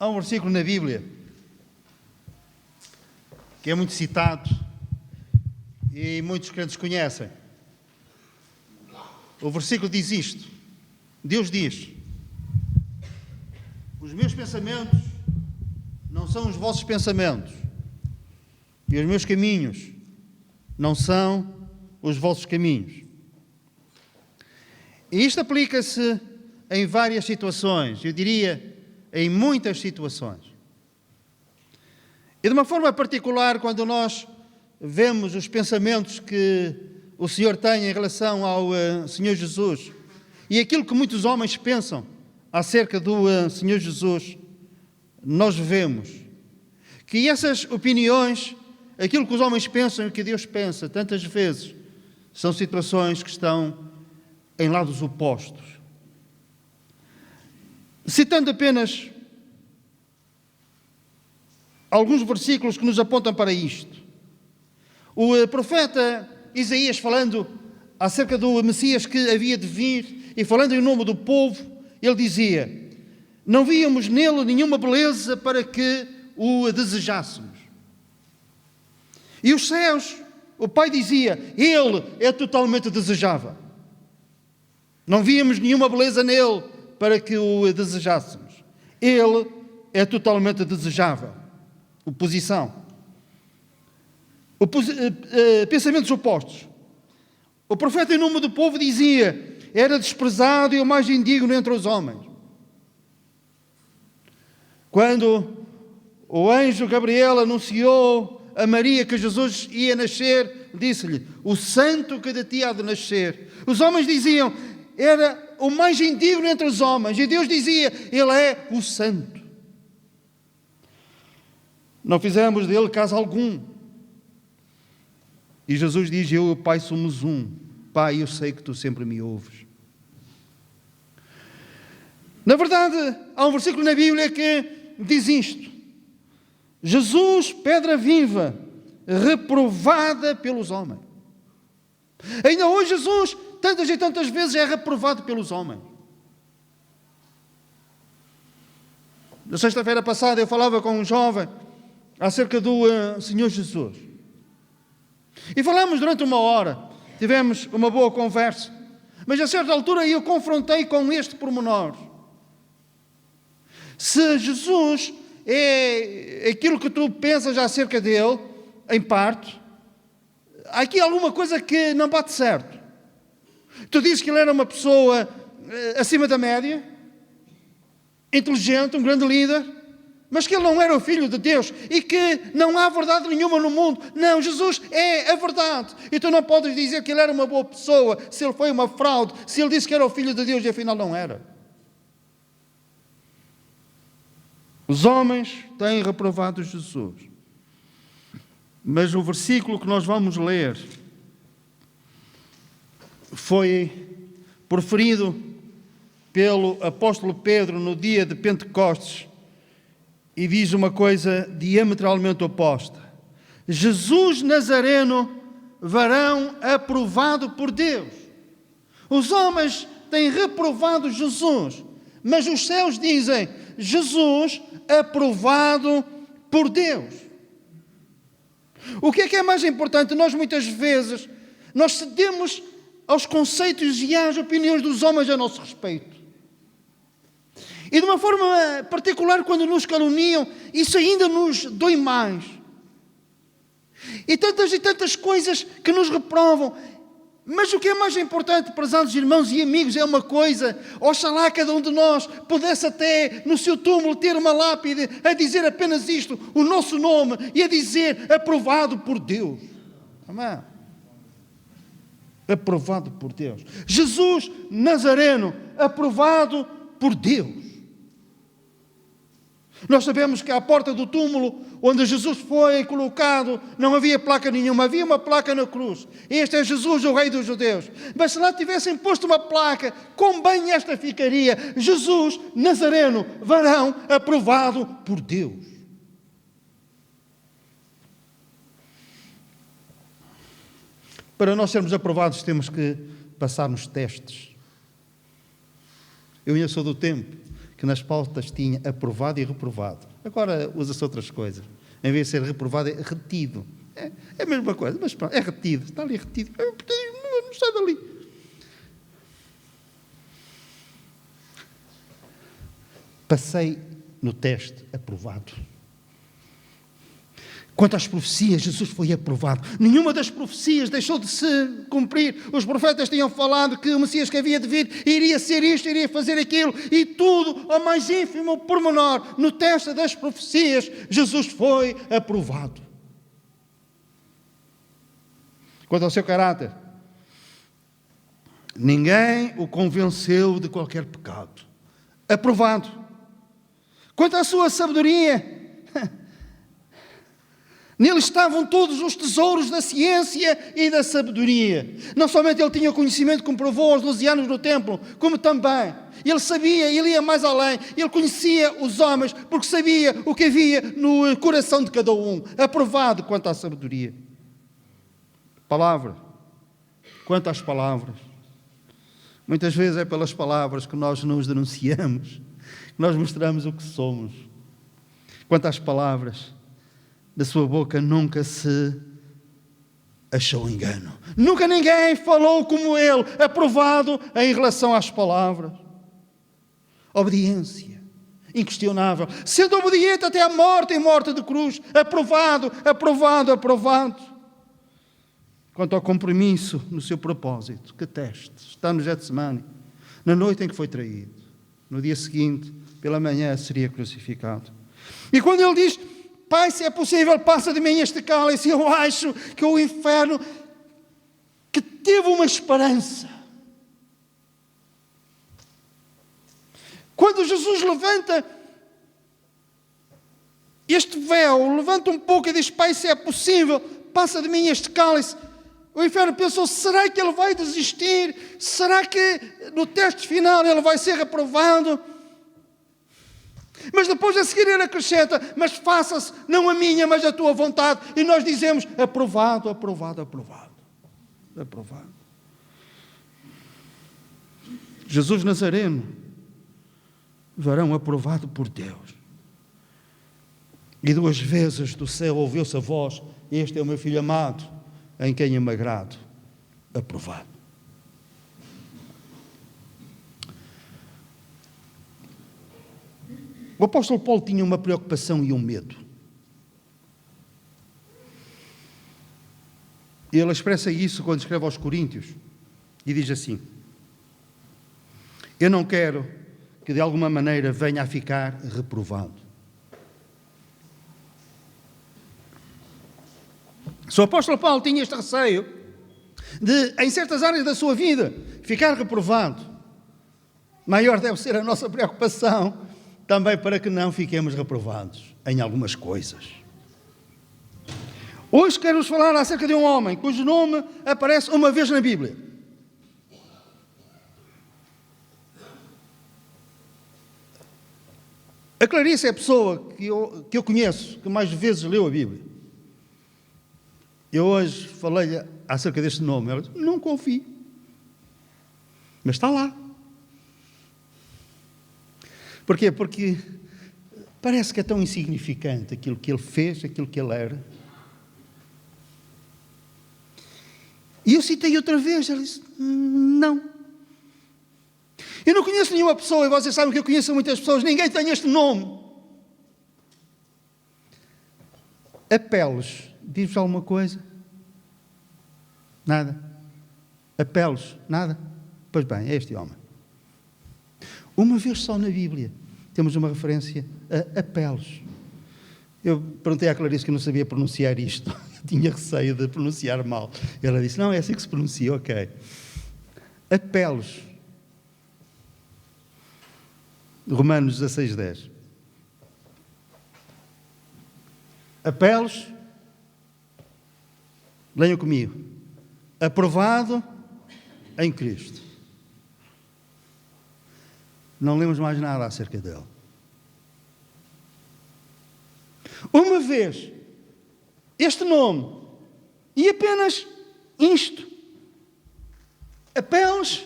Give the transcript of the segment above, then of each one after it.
Há um versículo na Bíblia que é muito citado e muitos crentes conhecem. O versículo diz isto. Deus diz: os meus pensamentos não são os vossos pensamentos, e os meus caminhos não são os vossos caminhos. E isto aplica-se em várias situações, eu diria em muitas situações. E de uma forma particular, quando nós vemos os pensamentos que o Senhor tem em relação ao Senhor Jesus e aquilo que muitos homens pensam acerca do Senhor Jesus, nós vemos que essas opiniões, aquilo que os homens pensam e que Deus pensa, tantas vezes, são situações que estão em lados opostos. Citando apenas alguns versículos que nos apontam para isto. O profeta Isaías, falando acerca do Messias que havia de vir e falando em nome do povo, ele dizia: não víamos nele nenhuma beleza para que o desejássemos. E os céus, o Pai dizia, ele é totalmente desejável. Não víamos nenhuma beleza nele para que o desejássemos. Ele é totalmente desejável. Oposição. Pensamentos opostos. O profeta em nome do povo dizia: era desprezado e o mais indigno entre os homens. Quando o anjo Gabriel anunciou a Maria que Jesus ia nascer, disse-lhe: o santo que de ti há de nascer. Os homens diziam: era o mais indigno entre os homens. E Deus dizia: ele é o santo. Não fizemos dele caso algum. E Jesus diz: eu e o Pai somos um. Pai, eu sei que tu sempre me ouves. Na verdade, há um versículo na Bíblia que diz isto: Jesus, pedra viva, reprovada pelos homens. Ainda hoje Jesus, tantas e tantas vezes, é reprovado pelos homens. Na sexta-feira passada eu falava com um jovem acerca do Senhor Jesus. E falamos durante uma hora, tivemos uma boa conversa, mas a certa altura eu confrontei com este pormenor. Se Jesus é aquilo que tu pensas acerca dele, em parte, há aqui alguma coisa que não bate certo. Tu dizes que ele era uma pessoa acima da média, inteligente, um grande líder, mas que ele não era o Filho de Deus e que não há verdade nenhuma no mundo. Não, Jesus é a verdade. E tu não podes dizer que ele era uma boa pessoa, se ele foi uma fraude, se ele disse que era o Filho de Deus e afinal não era. Os homens têm reprovado Jesus. Mas o versículo que nós vamos ler foi proferido pelo apóstolo Pedro no dia de Pentecostes e diz uma coisa diametralmente oposta. Jesus Nazareno, varão aprovado por Deus. Os homens têm reprovado Jesus, mas os céus dizem: Jesus aprovado por Deus. O que é mais importante? Nós muitas vezes nós cedemos aos conceitos e às opiniões dos homens a nosso respeito. E de uma forma particular, quando nos caluniam, isso ainda nos dói mais. E tantas coisas que nos reprovam. Mas o que é mais importante, prezados irmãos e amigos, é uma coisa: oxalá cada um de nós pudesse até no seu túmulo ter uma lápide a dizer apenas isto, o nosso nome, e a dizer: aprovado por Deus. Amém? Aprovado por Deus. Jesus Nazareno, aprovado por Deus. Nós sabemos que à porta do túmulo onde Jesus foi colocado não havia placa nenhuma, havia uma placa na cruz: este é Jesus, o Rei dos Judeus. Mas se lá tivessem posto uma placa, como bem esta ficaria: Jesus Nazareno, varão aprovado por Deus. Para nós sermos aprovados temos que passar nos testes. Eu ainda sou do tempo que nas pautas tinha aprovado e reprovado. Agora usa-se outras coisas. Em vez de ser reprovado, é retido. É a mesma coisa, mas pronto, é retido. Está ali retido. Não sai dali. Passei no teste, aprovado. Quanto às profecias, Jesus foi aprovado. Nenhuma das profecias deixou de se cumprir. Os profetas tinham falado que o Messias que havia de vir iria ser isto, iria fazer aquilo, e tudo, ao mais ínfimo pormenor, no teste das profecias, Jesus foi aprovado. Quanto ao seu caráter, ninguém o convenceu de qualquer pecado. Aprovado. Quanto à sua sabedoria, nele estavam todos os tesouros da ciência e da sabedoria. Não somente ele tinha conhecimento que comprovou aos 12 anos no templo, como também ele sabia, ele ia mais além, ele conhecia os homens, porque sabia o que havia no coração de cada um. Aprovado quanto à sabedoria. Palavra. Quanto às palavras. Muitas vezes é pelas palavras que nós nos denunciamos, que nós mostramos o que somos. Quanto às palavras, da sua boca nunca se achou engano. Nunca ninguém falou como ele, aprovado em relação às palavras. Obediência, inquestionável. Sendo obediente até à morte e morte de cruz. Aprovado, aprovado, aprovado. Quanto ao compromisso no seu propósito, que teste, está no Getsemane, na noite em que foi traído. No dia seguinte, pela manhã, seria crucificado. E quando ele diz: Pai, se é possível, passa de mim este cálice, eu acho que o inferno, que teve uma esperança. Quando Jesus levanta este véu, levanta um pouco e diz: Pai, se é possível, passa de mim este cálice. O inferno pensou: será que ele vai desistir? Será que no teste final ele vai ser reprovado? Mas depois a seguir ele acrescenta: mas faça-se não a minha, mas a tua vontade. E nós dizemos: aprovado, aprovado, aprovado. Aprovado. Jesus Nazareno, varão aprovado por Deus. E 2 vezes do céu ouviu-se a voz: este é o meu filho amado, em quem eu me agrado. Aprovado. O apóstolo Paulo tinha uma preocupação e um medo. Ele expressa isso quando escreve aos Coríntios e diz assim: eu não quero que de alguma maneira venha a ficar reprovado. Se o apóstolo Paulo tinha este receio de, em certas áreas da sua vida, ficar reprovado, maior deve ser a nossa preocupação também para que não fiquemos reprovados em algumas coisas. Hoje quero-vos falar acerca de um homem cujo nome aparece uma vez na Bíblia. A Clarice é a pessoa que eu conheço que mais vezes leu a Bíblia. Eu hoje falei-lhe acerca deste nome. Ela disse: não confio. Mas está lá. Porquê? Porque parece que é tão insignificante aquilo que ele fez, aquilo que ele era. E eu citei outra vez. Ela disse: não. Eu não conheço nenhuma pessoa, e vocês sabem que eu conheço muitas pessoas, ninguém tem este nome. Apelos. Diz-vos alguma coisa? Nada. Apelos? Nada. Pois bem, é este homem. Uma vez só na Bíblia temos uma referência a apelos. Eu perguntei à Clarice que não sabia pronunciar isto. Tinha receio de pronunciar mal. Ela disse: não, é assim que se pronuncia, ok. Apelos. Romanos 16:10. Apelos. Leiam comigo. Aprovado em Cristo. Não lemos mais nada acerca dele. Uma vez, este nome, e apenas isto. Apelos,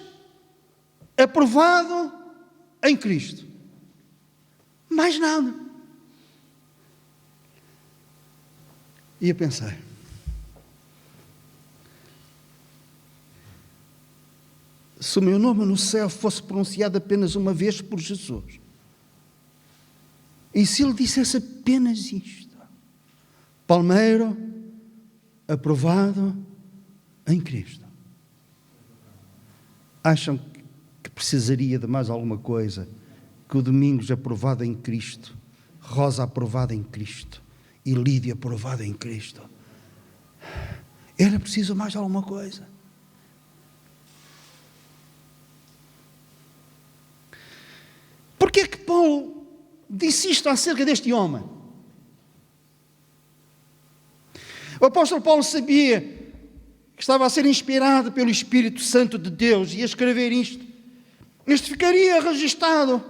aprovado em Cristo. Mais nada. E eu pensei, se o meu nome no céu fosse pronunciado apenas uma vez por Jesus, e se ele dissesse apenas isto: Palmeiro, aprovado em Cristo, acham que precisaria de mais alguma coisa que o Domingos aprovado em Cristo, Rosa aprovada em Cristo e Lídia aprovada em Cristo? Era preciso mais alguma coisa? Porquê é que Paulo disse isto acerca deste homem? O apóstolo Paulo sabia que estava a ser inspirado pelo Espírito Santo de Deus e a escrever isto. Isto ficaria registado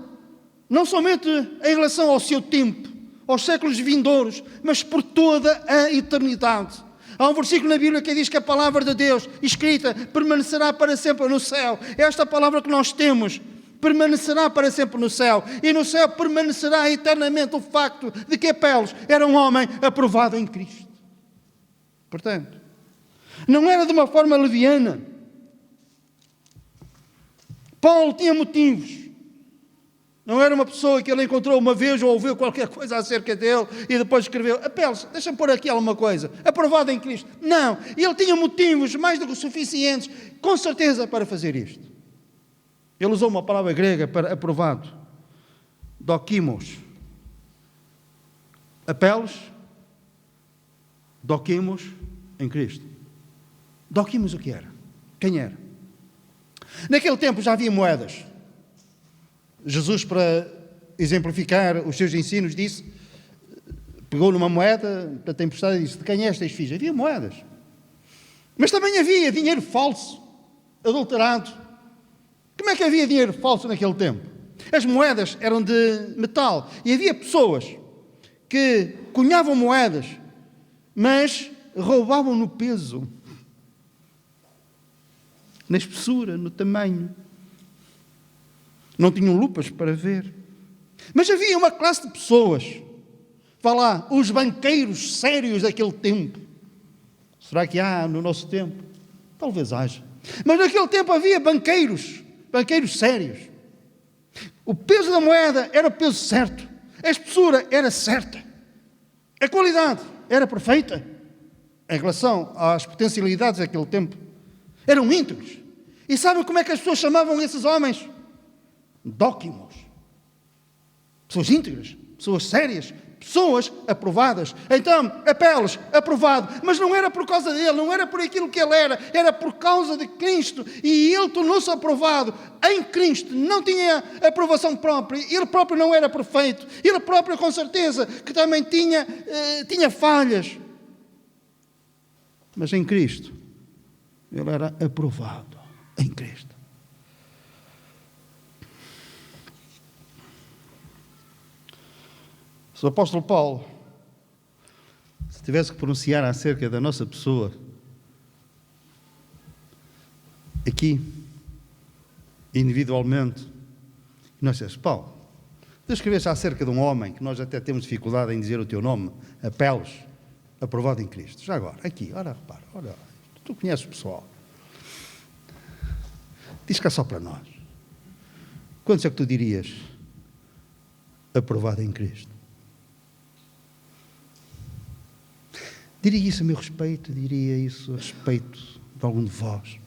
não somente em relação ao seu tempo, aos séculos vindouros, mas por toda a eternidade. Há um versículo na Bíblia que diz que a palavra de Deus, escrita, permanecerá para sempre no céu. Esta palavra que nós temos permanecerá para sempre no céu. E no céu permanecerá eternamente o facto de que Apeles era um homem aprovado em Cristo. Portanto, não era de uma forma leviana. Paulo tinha motivos. Não era uma pessoa que ele encontrou uma vez ou ouviu qualquer coisa acerca dele e depois escreveu: Apeles, deixa-me pôr aqui alguma coisa, aprovado em Cristo. Não, ele tinha motivos mais do que suficientes, com certeza, para fazer isto. Ele usou uma palavra grega para aprovado: dokimos. Apeles, dokimos em Cristo. Dokimos o que era? Quem era? Naquele tempo já havia moedas. Jesus, para exemplificar os seus ensinos, pegou numa moeda da tempestade e disse: de quem é esta ficha? Havia moedas. Mas também havia dinheiro falso, adulterado. Como é que havia dinheiro falso naquele tempo? As moedas eram de metal e havia pessoas que cunhavam moedas, mas roubavam no peso, na espessura, no tamanho. Não tinham lupas para ver. Mas havia uma classe de pessoas, vá lá, os banqueiros sérios daquele tempo. Será que há no nosso tempo? Talvez haja. Mas naquele tempo havia banqueiros sérios. O peso da moeda era o peso certo. A espessura era certa. A qualidade era perfeita em relação às potencialidades daquele tempo. Eram íntegros. E sabem como é que as pessoas chamavam esses homens? Dóquimos. Pessoas íntegras, pessoas sérias, pessoas aprovadas. Então, Apeles, aprovado. Mas não era por causa dele, não era por aquilo que ele era por causa de Cristo. E ele tornou-se aprovado em Cristo. Não tinha aprovação própria, ele próprio não era perfeito. Ele próprio, com certeza, que também tinha falhas. Mas em Cristo, ele era aprovado em Cristo. Se o apóstolo Paulo, se tivesse que pronunciar acerca da nossa pessoa, aqui, individualmente, nós dissemos: Paulo, tu escreveste acerca de um homem que nós até temos dificuldade em dizer o teu nome, Apeles, aprovado em Cristo. Já agora, aqui, ora, repara, ora, tu conheces o pessoal. Diz cá só para nós. Quantos é que tu dirias aprovado em Cristo? Diria isso a meu respeito, diria isso a respeito de algum de vós.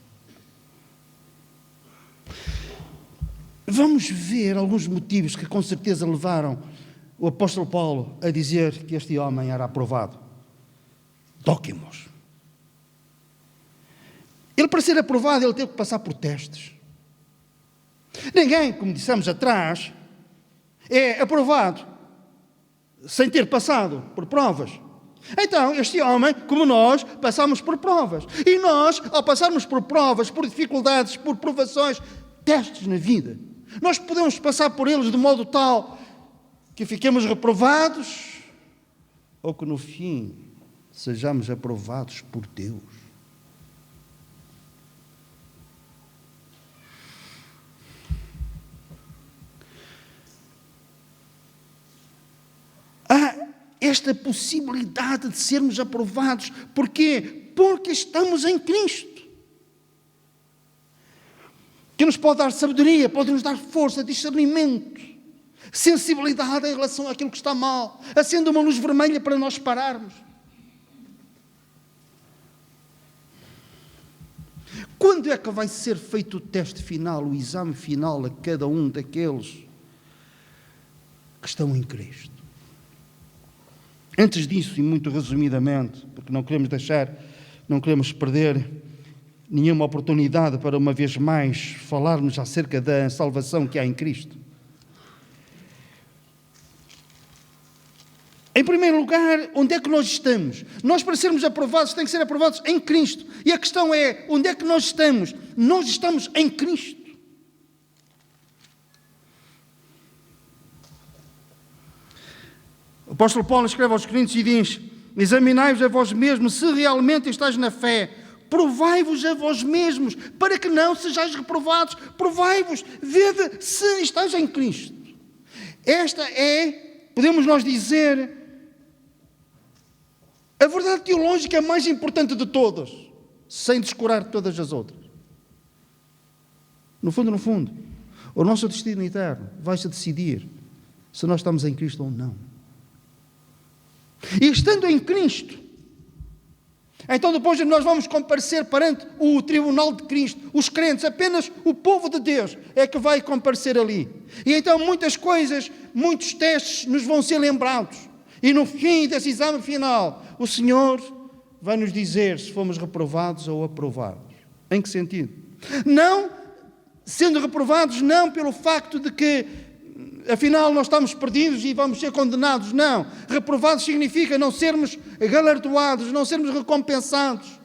Vamos ver alguns motivos que com certeza levaram o apóstolo Paulo a dizer que este homem era aprovado. Dóquimos. Ele, para ser aprovado, ele teve que passar por testes. Ninguém, como dissemos atrás, é aprovado sem ter passado por provas. Então, este homem, como nós, passamos por provas. E nós, ao passarmos por provas, por dificuldades, por provações, testes na vida, nós podemos passar por eles de modo tal que fiquemos reprovados ou que no fim sejamos aprovados por Deus. Há esta possibilidade de sermos aprovados. Porquê? Porque estamos em Cristo. Que nos pode dar sabedoria, pode nos dar força, discernimento, sensibilidade em relação àquilo que está mal. Acende uma luz vermelha para nós pararmos. Quando é que vai ser feito o teste final, o exame final a cada um daqueles que estão em Cristo? Antes disso, e muito resumidamente, porque não queremos perder nenhuma oportunidade para uma vez mais falarmos acerca da salvação que há em Cristo. Em primeiro lugar, onde é que nós estamos? Nós, para sermos aprovados, temos que ser aprovados em Cristo. E a questão é, onde é que nós estamos? Nós estamos em Cristo. O apóstolo Paulo escreve aos Coríntios e diz: examinai-vos a vós mesmos, se realmente estáis na fé. Provai-vos a vós mesmos, para que não sejais reprovados. Provai-vos, vede se estáis em Cristo. Esta é, podemos nós dizer, a verdade teológica mais importante de todas, sem descurar todas as outras. No fundo, o nosso destino eterno vai-se decidir se nós estamos em Cristo ou não. E estando em Cristo, então depois nós vamos comparecer perante o tribunal de Cristo. Os crentes, apenas o povo de Deus é que vai comparecer ali. E então muitas coisas, muitos testes nos vão ser lembrados. E no fim desse exame final, o Senhor vai nos dizer se fomos reprovados ou aprovados. Em que sentido? Não sendo reprovados, não pelo facto de que afinal nós estamos perdidos e vamos ser condenados. Não. Reprovados significa não sermos galardoados, não sermos recompensados.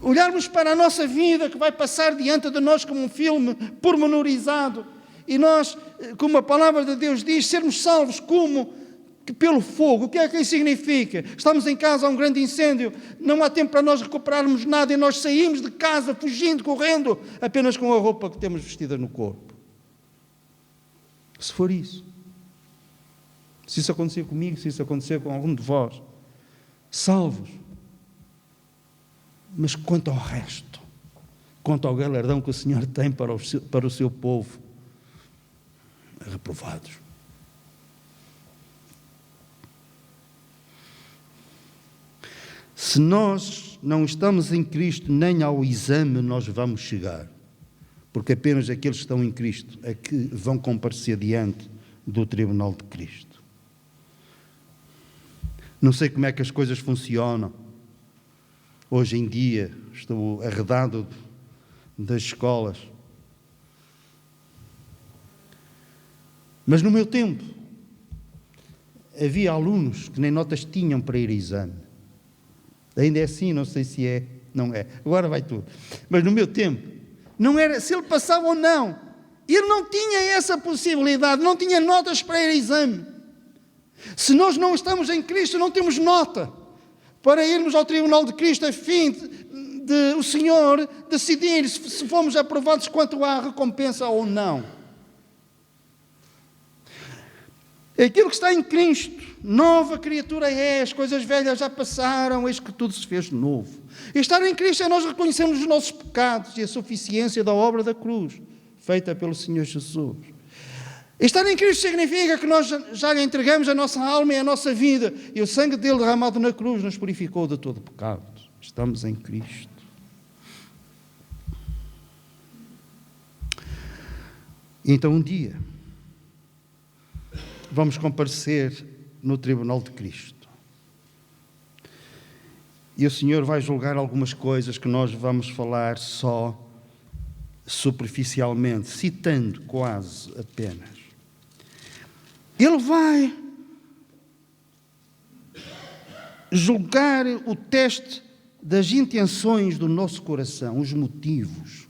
Olharmos para a nossa vida que vai passar diante de nós como um filme pormenorizado. E nós, como a palavra de Deus diz, sermos salvos como que pelo fogo. O que é que isso significa? Estamos em casa, há um grande incêndio, não há tempo para nós recuperarmos nada e nós saímos de casa fugindo, correndo, apenas com a roupa que temos vestida no corpo. Se for isso, se isso acontecer comigo, se isso acontecer com algum de vós, salvos. Mas quanto ao resto, quanto ao galardão que o Senhor tem para o seu povo, reprovados. Se nós não estamos em Cristo, nem ao exame nós vamos chegar. Porque apenas aqueles que estão em Cristo é que vão comparecer diante do tribunal de Cristo. Não sei como é que as coisas funcionam. Hoje em dia, estou arredado das escolas. Mas no meu tempo, havia alunos que nem notas tinham para ir a exame. Ainda é assim, não sei se é, não é. Agora vai tudo. Mas no meu tempo, não era se ele passava ou não. Ele não tinha essa possibilidade, não tinha notas para ir a exame. Se nós não estamos em Cristo, não temos nota para irmos ao tribunal de Cristo a fim de o Senhor decidir se fomos aprovados quanto à recompensa ou não. Aquilo que está em Cristo, nova criatura é, as coisas velhas já passaram, eis que tudo se fez novo. E estar em Cristo é nós reconhecermos os nossos pecados e a suficiência da obra da cruz, feita pelo Senhor Jesus. Estar em Cristo significa que nós já lhe entregamos a nossa alma e a nossa vida, e o sangue dele derramado na cruz nos purificou de todo pecado. Estamos em Cristo. Então um dia vamos comparecer no tribunal de Cristo. E o Senhor vai julgar algumas coisas que nós vamos falar só superficialmente, citando quase apenas. Ele vai julgar o teste das intenções do nosso coração, os motivos.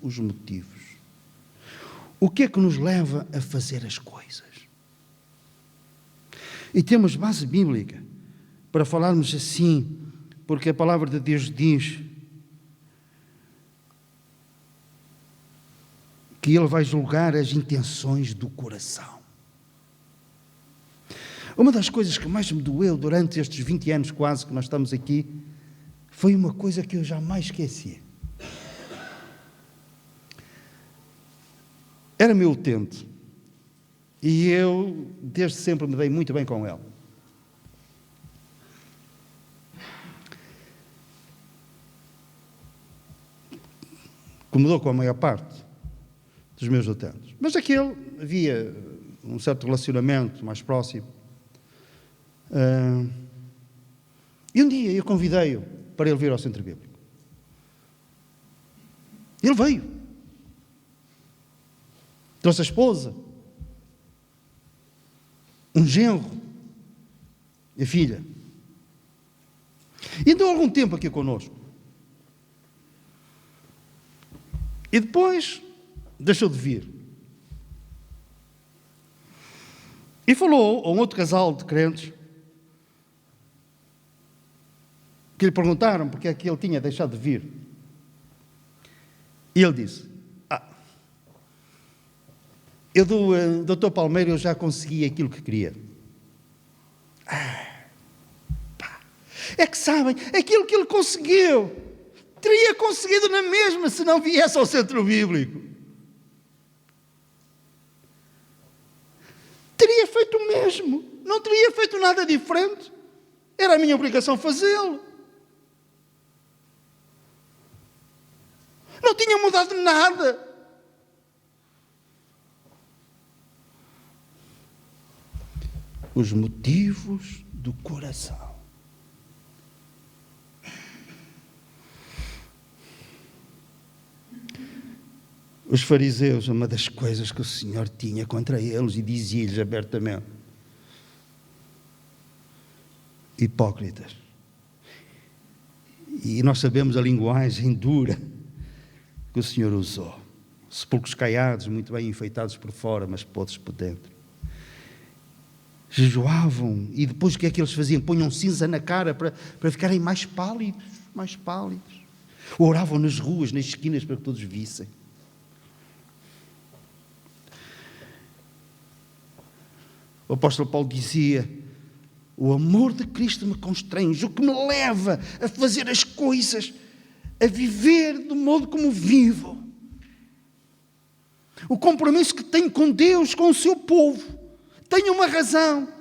O que é que nos leva a fazer as coisas? E temos base bíblica para falarmos assim, porque a palavra de Deus diz que Ele vai julgar as intenções do coração. Uma das coisas que mais me doeu durante estes 20 anos quase que nós estamos aqui, foi uma coisa que eu jamais esqueci. Era meu utente. E eu, desde sempre, me dei muito bem com ele. Incomodou com a maior parte dos meus utentes. Mas aquele, havia um certo relacionamento mais próximo. E um dia eu convidei-o para ele vir ao Centro Bíblico. Ele veio. Trouxe a esposa, um genro e a filha. E andou algum tempo aqui connosco. E depois deixou de vir. E falou a um outro casal de crentes que lhe perguntaram porque é que ele tinha deixado de vir. E ele disse: eu do Dr. Palmeiro eu já consegui aquilo que queria. É que sabem, aquilo que ele conseguiu, teria conseguido na mesma se não viesse ao Centro Bíblico. Teria feito o mesmo, não teria feito nada diferente. Era a minha obrigação fazê-lo. Não tinha mudado nada. Os motivos do coração. Os fariseus, uma das coisas que o Senhor tinha contra eles e dizia-lhes abertamente: hipócritas. E nós sabemos a linguagem dura que o Senhor usou. Sepulcros caiados, muito bem enfeitados por fora, mas podres por dentro. Jejuavam, e depois o que é que eles faziam? Punham cinza na cara para ficarem mais pálidos, mais pálidos. Oravam nas ruas, nas esquinas, para que todos vissem. O apóstolo Paulo dizia: o amor de Cristo me constrange, o que me leva a fazer as coisas, a viver do modo como vivo. O compromisso que tenho com Deus, com o seu povo. Tenho uma razão.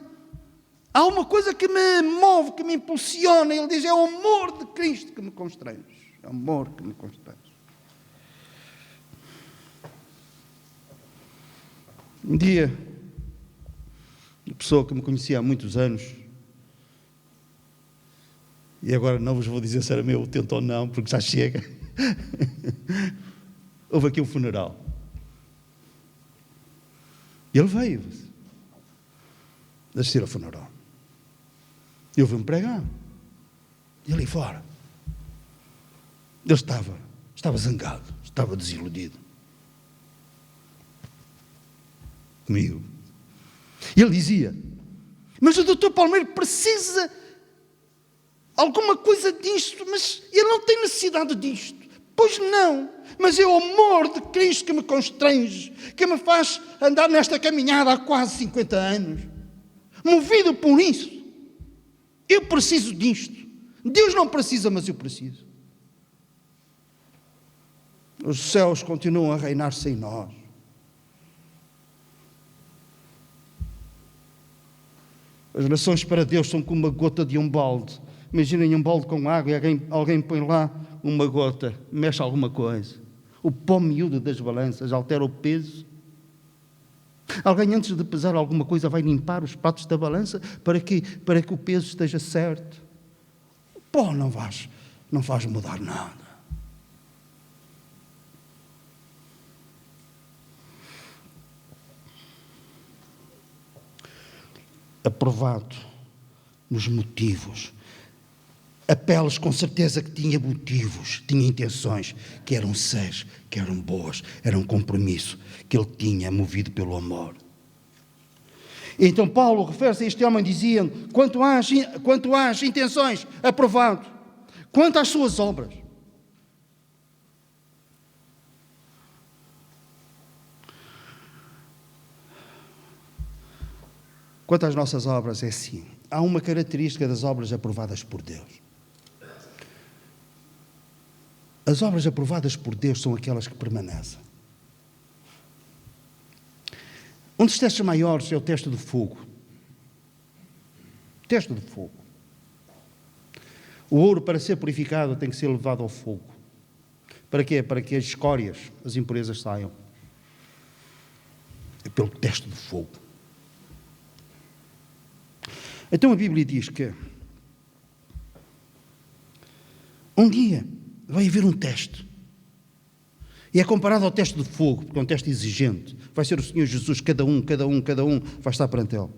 Há uma coisa que me move, que me impulsiona. Ele diz: é o amor de Cristo que me constrange. É o amor que me constrange. Um dia, uma pessoa que me conhecia há muitos anos, e agora não vos vou dizer se era meu utente ou não, porque já chega. Houve aqui um funeral. Ele veio assistir ao funeral. Eu vim pregar. E ali fora. Ele estava zangado, estava desiludido comigo. E ele dizia: mas o Dr. Palmeiro precisa alguma coisa disto, mas ele não tem necessidade disto. Pois não, mas é o amor de Cristo que me constrange, que me faz andar nesta caminhada há quase 50 anos. Movido por isso. Eu preciso disto. Deus não precisa, mas eu preciso. Os céus continuam a reinar sem nós. As nações para Deus são como uma gota de um balde. Imaginem um balde com água e alguém põe lá uma gota, mexe alguma coisa. O pó miúdo das balanças altera o peso. Alguém, antes de pesar alguma coisa, vai limpar os pratos da balança para que o peso esteja certo. O pó não faz mudar nada. Aprovado nos motivos. Apelos, com certeza que tinha motivos, tinha intenções, que eram sãs, que eram boas, era um compromisso que ele tinha movido pelo amor. Então Paulo refere-se a este homem dizendo: quanto às intenções, aprovado. Quanto às suas obras. Quanto às nossas obras, é assim. Há uma característica das obras aprovadas por Deus. As obras aprovadas por Deus são aquelas que permanecem. Um dos testes maiores é o teste do fogo. Teste do fogo. O ouro, para ser purificado, tem que ser levado ao fogo. Para quê? Para que as escórias, as impurezas saiam. É pelo teste do fogo. Então a Bíblia diz que um dia vai haver um teste. E é comparado ao teste de fogo, porque é um teste exigente. Vai ser o Senhor Jesus, cada um vai estar perante Ele.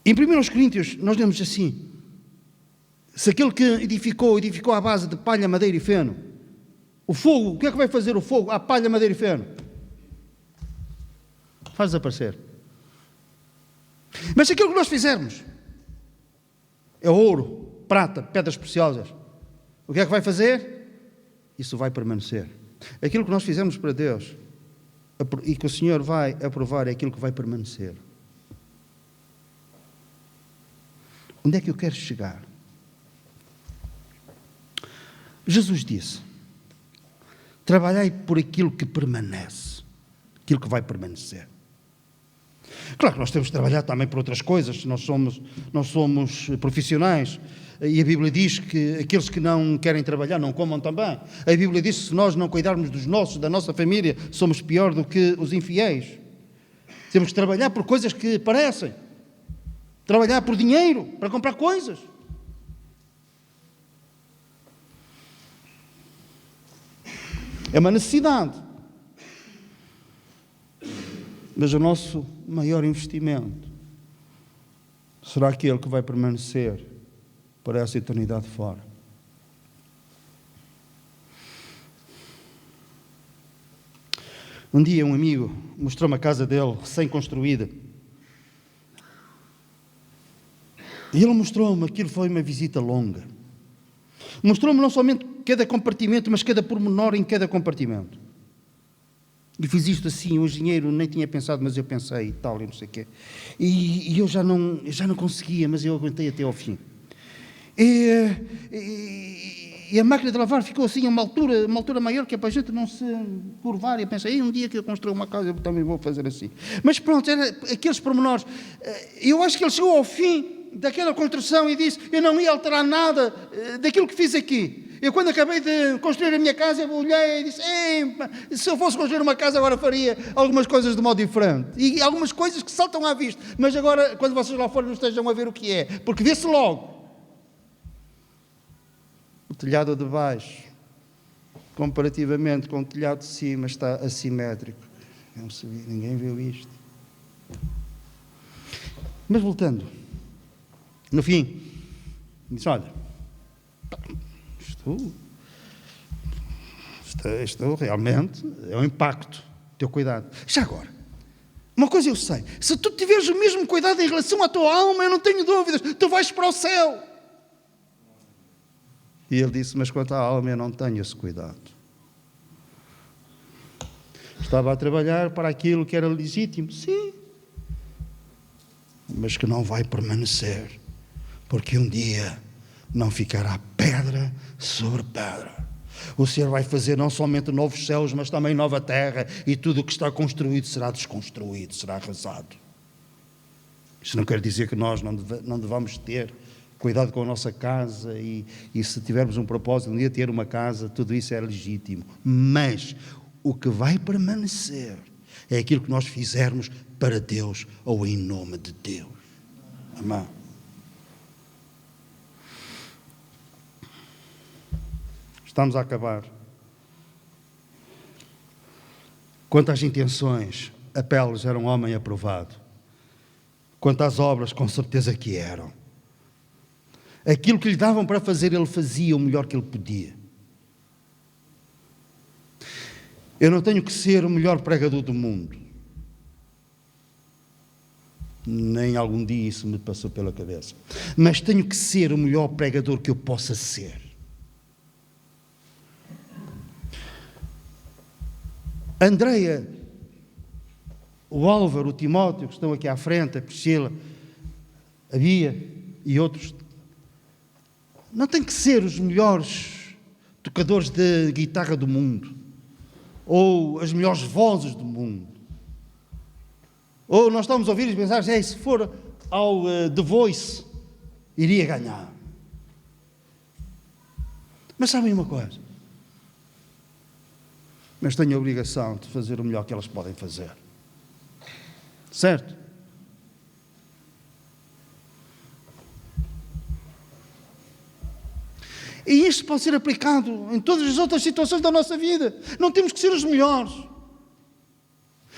Em 1 Coríntios, nós lemos assim: se aquele que edificou à base de palha, madeira e feno, o fogo, o que é que vai fazer o fogo? A palha, madeira e feno faz desaparecer. Mas se aquilo que nós fizermos é ouro, prata, pedras preciosas, o que é que vai fazer? Isso vai permanecer. Aquilo que nós fizermos para Deus e que o Senhor vai aprovar é aquilo que vai permanecer. Onde é que eu quero chegar? Jesus disse: trabalhai por aquilo que permanece, aquilo que vai permanecer. Claro que nós temos de trabalhar também por outras coisas, nós somos profissionais, e a Bíblia diz que aqueles que não querem trabalhar não comam também. A Bíblia diz que se nós não cuidarmos dos nossos, da nossa família, somos pior do que os infiéis. Temos que trabalhar por coisas que parecem, trabalhar por dinheiro, para comprar coisas. É uma necessidade. Mas o nosso maior investimento será aquele que vai permanecer para essa eternidade fora. Um dia um amigo mostrou-me a casa dele, recém-construída. E ele mostrou-me, aquilo foi uma visita longa. Mostrou-me não somente cada compartimento, mas cada pormenor em cada compartimento. E fiz isto assim, o engenheiro nem tinha pensado, mas eu pensei e tal, e não sei o quê. E eu já não conseguia, mas eu aguentei até ao fim. E a máquina de lavar ficou assim a uma altura maior, que é para a gente não se curvar. E eu pensei, um dia que eu construir uma casa, eu também vou fazer assim. Mas pronto, era aqueles pormenores. Eu acho que ele chegou ao fim daquela construção e disse: eu não ia alterar nada daquilo que fiz aqui. Eu, quando acabei de construir a minha casa, eu olhei e disse: se eu fosse construir uma casa, agora faria algumas coisas de modo diferente. E algumas coisas que saltam à vista. Mas agora, quando vocês lá forem, não estejam a ver o que é. Porque vê-se logo. O telhado de baixo, comparativamente com o telhado de cima, está assimétrico. Não se viu, ninguém viu isto. Mas voltando, no fim, disse: olha, isto realmente é um impacto. Teu cuidado. Já agora, uma coisa eu sei: se tu tiveres o mesmo cuidado em relação à tua alma, eu não tenho dúvidas, tu vais para o céu. E ele disse: mas quanto à alma, eu não tenho esse cuidado. Estava a trabalhar para aquilo que era legítimo, sim, mas que não vai permanecer, porque um dia não ficará pedra sobre pedra. O Senhor vai fazer não somente novos céus, mas também nova terra, e tudo o que está construído será desconstruído, será arrasado. Isso não quer dizer que nós não devamos ter cuidado com a nossa casa, e se tivermos um propósito um dia ter uma casa, tudo isso é legítimo. Mas o que vai permanecer é aquilo que nós fizermos para Deus ou em nome de Deus. Amém. Estamos a acabar. Quanto às intenções, Apeles era um homem aprovado. Quanto às obras, com certeza que eram. Aquilo que lhe davam para fazer, ele fazia o melhor que ele podia. Eu não tenho que ser o melhor pregador do mundo. Nem algum dia isso me passou pela cabeça. Mas tenho que ser o melhor pregador que eu possa ser. Andreia o Álvaro, o Timóteo, que estão aqui à frente, a Priscila, a Bia e outros, não têm que ser os melhores tocadores de guitarra do mundo, ou as melhores vozes do mundo. Ou nós estamos a ouvir e pensar, se for ao The Voice, iria ganhar. Mas sabem uma coisa? Mas têm a obrigação de fazer o melhor que elas podem fazer. Certo? E isto pode ser aplicado em todas as outras situações da nossa vida. Não temos que ser os melhores.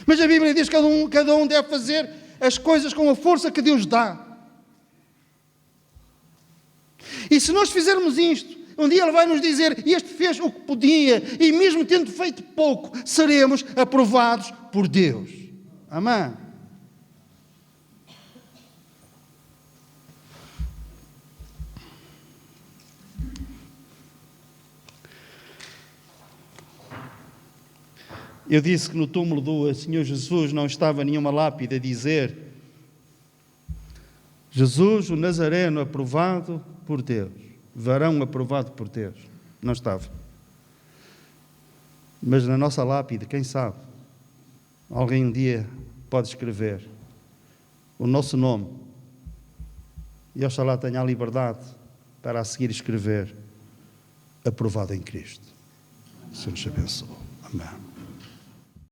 Mas a Bíblia diz que cada um deve fazer as coisas com a força que Deus dá. E se nós fizermos isto, um dia Ele vai nos dizer, este fez o que podia, e mesmo tendo feito pouco, seremos aprovados por Deus. Amém? Eu disse que no túmulo do Senhor Jesus não estava nenhuma lápide a dizer Jesus, o Nazareno, aprovado por Deus. Varão aprovado por Deus. Não estava. Mas na nossa lápide, quem sabe, alguém um dia pode escrever o nosso nome e oxalá tenha a liberdade para a seguir escrever aprovado em Cristo. O Senhor nos abençoe. Amém.